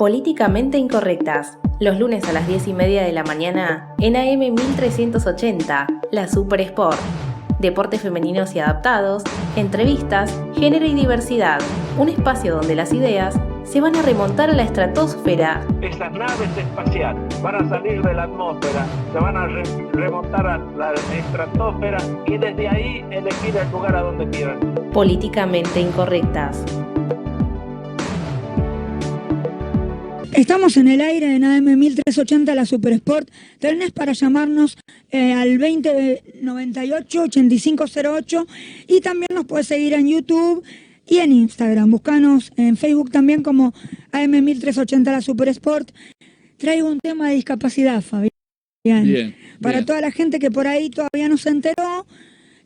Políticamente Incorrectas, los lunes a las 10:30 de la mañana en AM 1380, la Super Sport. Deportes femeninos y adaptados, entrevistas, género y diversidad. Un espacio donde las ideas se van a remontar a la estratosfera. Esas naves espaciales van a salir de la atmósfera, se van a remontar a la estratosfera y desde ahí elegir el lugar a donde quieran. Políticamente Incorrectas. Estamos en el aire en AM 1380, la Super Sport. Tenés para llamarnos al 2098-8508 y también nos puedes seguir en YouTube y en Instagram. Búscanos en Facebook también como AM 1380, la Super Sport. Traigo un tema de discapacidad, Fabián. Bien. Para toda la gente que por ahí todavía no se enteró,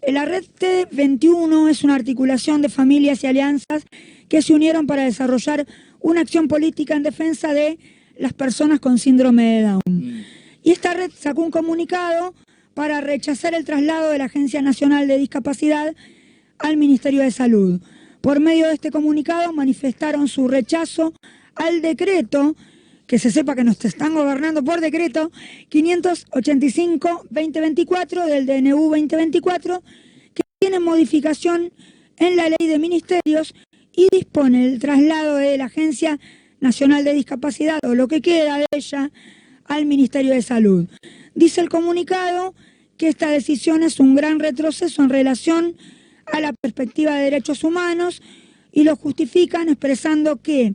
la Red T21 es una articulación de familias y alianzas que se unieron para desarrollar una acción política en defensa de las personas con síndrome de Down. Y esta red sacó un comunicado para rechazar el traslado de la Agencia Nacional de Discapacidad al Ministerio de Salud. Por medio de este comunicado manifestaron su rechazo al decreto, que se sepa que nos están gobernando por decreto, 585-2024 del DNU 2024, que tiene modificación en la Ley de Ministerios y dispone el traslado de la Agencia Nacional de Discapacidad, o lo que queda de ella, al Ministerio de Salud. Dice el comunicado que esta decisión es un gran retroceso en relación a la perspectiva de derechos humanos y lo justifican expresando que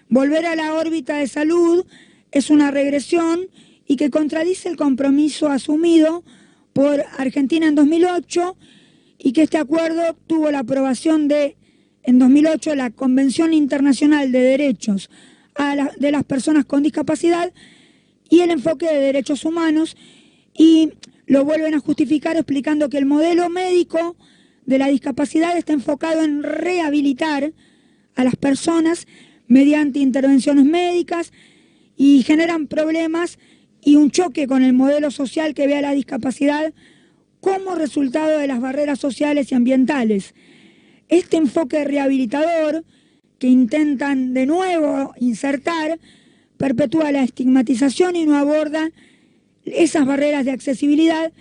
volver a la órbita de salud es una regresión y que contradice el compromiso asumido por Argentina en 2008 y que este acuerdo tuvo la aprobación en 2008 la Convención Internacional de Derechos de las Personas con Discapacidad y el enfoque de derechos humanos, y lo vuelven a justificar explicando que el modelo médico de la discapacidad está enfocado en rehabilitar a las personas mediante intervenciones médicas y generan problemas y un choque con el modelo social que ve a la discapacidad como resultado de las barreras sociales y ambientales. Este enfoque rehabilitador que intentan de nuevo insertar perpetúa la estigmatización y no aborda esas barreras de accesibilidad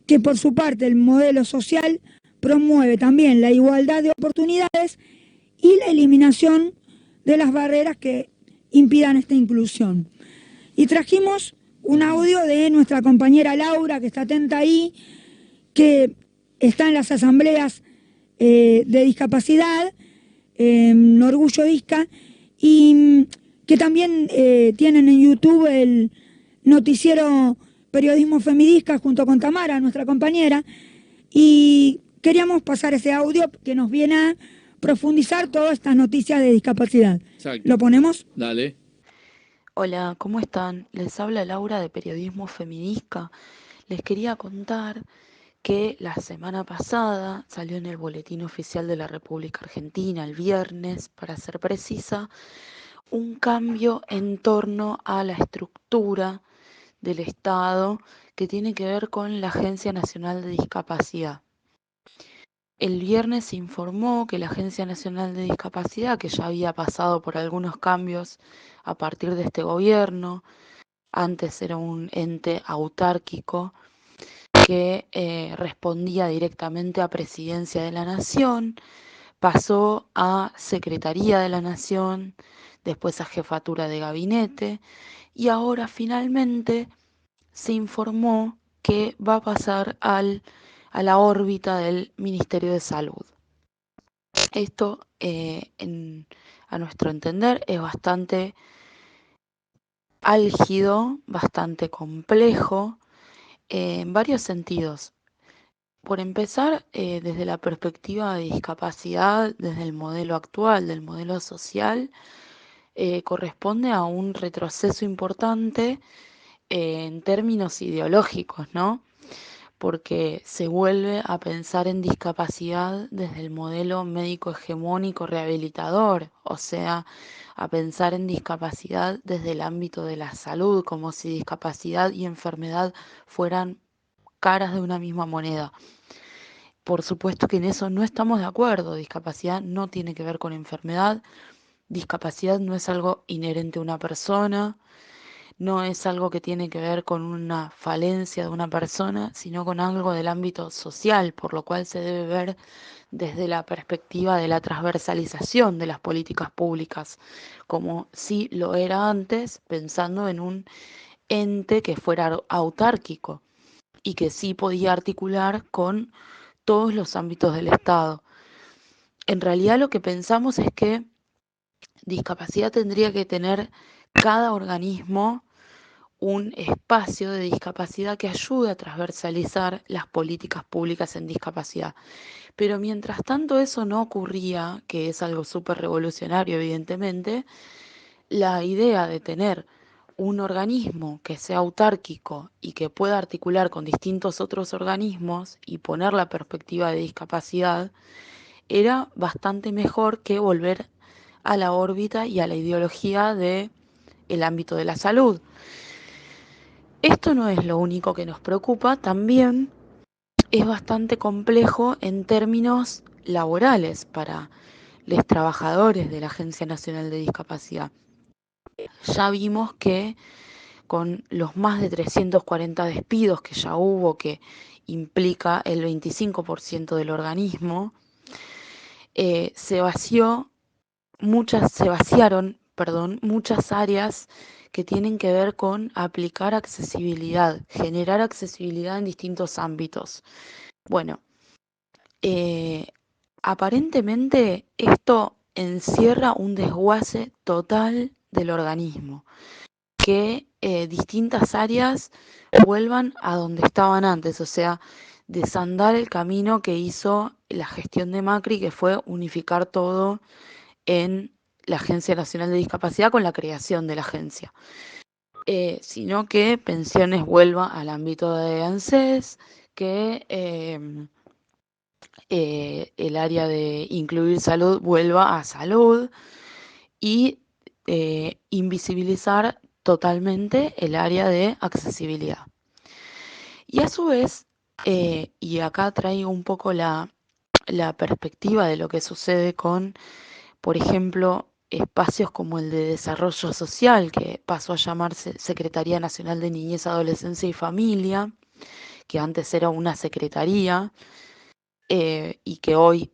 que por su parte el modelo social promueve también la igualdad de oportunidades y la eliminación de las barreras que impidan esta inclusión. Y trajimos un audio de nuestra compañera Laura, que está atenta ahí, que está en las asambleas de discapacidad, Orgullo Disca, y que también tienen en YouTube el noticiero Periodismo Feminista junto con Tamara, nuestra compañera, y queríamos pasar ese audio que nos viene a profundizar todas estas noticias de discapacidad. Exacto. ¿Lo ponemos? Dale. Hola, ¿cómo están? Les habla Laura de Periodismo Feminista. Les quería contar que la semana pasada salió en el Boletín Oficial de la República Argentina, el viernes, para ser precisa, un cambio en torno a la estructura del Estado que tiene que ver con la Agencia Nacional de Discapacidad. El viernes se informó que la Agencia Nacional de Discapacidad, que ya había pasado por algunos cambios a partir de este gobierno, antes era un ente autárquico que respondía directamente a Presidencia de la Nación, pasó a Secretaría de la Nación, después a Jefatura de Gabinete, y ahora finalmente se informó que va a pasar a la órbita del Ministerio de Salud. Esto, a nuestro entender, es bastante álgido, bastante complejo, en varios sentidos. Por empezar, desde la perspectiva de discapacidad, desde el modelo actual, del modelo social, corresponde a un retroceso importante en términos ideológicos, ¿no? Porque se vuelve a pensar en discapacidad desde el modelo médico hegemónico rehabilitador, o sea, a pensar en discapacidad desde el ámbito de la salud, como si discapacidad y enfermedad fueran caras de una misma moneda. Por supuesto que en eso no estamos de acuerdo. Discapacidad no tiene que ver con enfermedad, discapacidad no es algo inherente a una persona, no es algo que tiene que ver con una falencia de una persona, sino con algo del ámbito social, por lo cual se debe ver desde la perspectiva de la transversalización de las políticas públicas, como si lo era antes, pensando en un ente que fuera autárquico y que sí podía articular con todos los ámbitos del Estado. En realidad lo que pensamos es que discapacidad tendría que tener cada organismo un espacio de discapacidad que ayude a transversalizar las políticas públicas en discapacidad. Pero mientras tanto eso no ocurría, que es algo súper revolucionario evidentemente, la idea de tener un organismo que sea autárquico y que pueda articular con distintos otros organismos y poner la perspectiva de discapacidad era bastante mejor que volver a la órbita y a la ideología del ámbito de la salud. Esto no es lo único que nos preocupa, también es bastante complejo en términos laborales para los trabajadores de la Agencia Nacional de Discapacidad. Ya vimos que con los más de 340 despidos que ya hubo, que implica el 25% del organismo, se vaciaron, muchas áreas que tienen que ver con aplicar accesibilidad, generar accesibilidad en distintos ámbitos. Bueno, eh, aparentemente esto encierra un desguace total del organismo, que distintas áreas vuelvan a donde estaban antes, o sea, desandar el camino que hizo la gestión de Macri, que fue unificar todo en la Agencia Nacional de Discapacidad con la creación de la agencia, sino que pensiones vuelva al ámbito de ANSES, que el área de incluir salud vuelva a salud y invisibilizar totalmente el área de accesibilidad. Y a su vez, y acá traigo un poco la perspectiva de lo que sucede con, por ejemplo, espacios como el de desarrollo social, que pasó a llamarse Secretaría Nacional de Niñez, Adolescencia y Familia, que antes era una secretaría y que hoy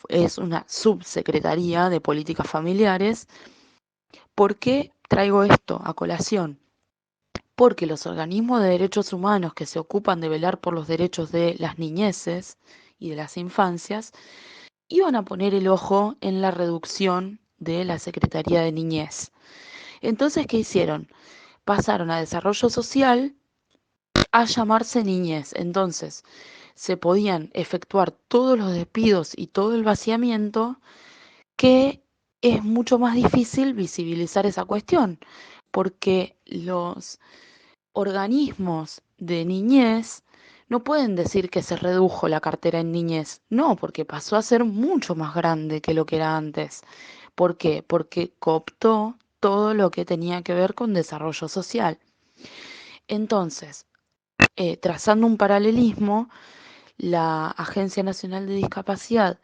es una subsecretaría de políticas familiares. ¿Por qué traigo esto a colación? Porque los organismos de derechos humanos que se ocupan de velar por los derechos de las niñeces y de las infancias iban a poner el ojo en la reducción de la Secretaría de Niñez. Entonces, ¿qué hicieron? Pasaron a desarrollo social a llamarse niñez. Entonces, se podían efectuar todos los despidos y todo el vaciamiento, que es mucho más difícil visibilizar esa cuestión, porque los organismos de niñez no pueden decir que se redujo la cartera en niñez, no, porque pasó a ser mucho más grande que lo que era antes. ¿Por qué? Porque cooptó todo lo que tenía que ver con desarrollo social. Entonces, trazando un paralelismo, la Agencia Nacional de Discapacidad,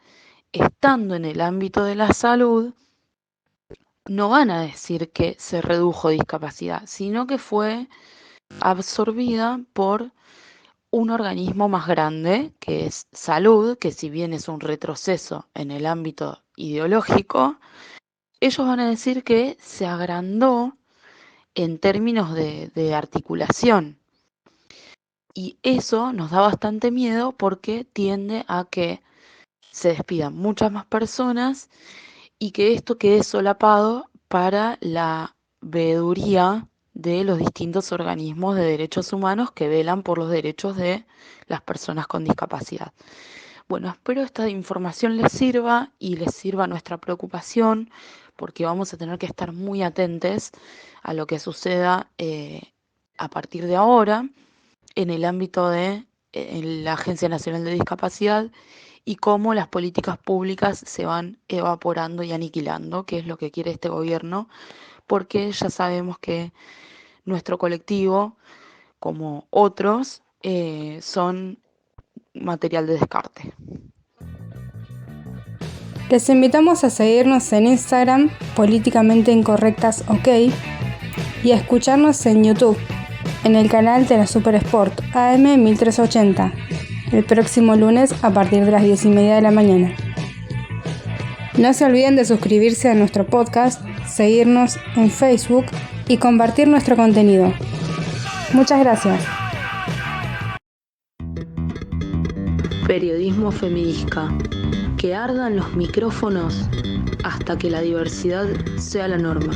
estando en el ámbito de la salud, no van a decir que se redujo discapacidad, sino que fue absorbida por un organismo más grande, que es salud, que si bien es un retroceso en el ámbito ideológico, ellos van a decir que se agrandó en términos de articulación. Y eso nos da bastante miedo porque tiende a que se despidan muchas más personas y que esto quede solapado para la veeduría de los distintos organismos de derechos humanos que velan por los derechos de las personas con discapacidad. Bueno, espero esta información les sirva y les sirva nuestra preocupación, porque vamos a tener que estar muy atentos a lo que suceda a partir de ahora en el ámbito de en la Agencia Nacional de Discapacidad y cómo las políticas públicas se van evaporando y aniquilando, que es lo que quiere este gobierno, porque ya sabemos que nuestro colectivo, como otros, son material de descarte. Les invitamos a seguirnos en Instagram, Políticamente Incorrectas OK, y a escucharnos en YouTube, en el canal de la Super Sport AM 1380, el próximo lunes a partir de las 10:30 de la mañana. No se olviden de suscribirse a nuestro podcast, seguirnos en Facebook y compartir nuestro contenido. Muchas gracias. Periodismo feminista. Que ardan los micrófonos hasta que la diversidad sea la norma.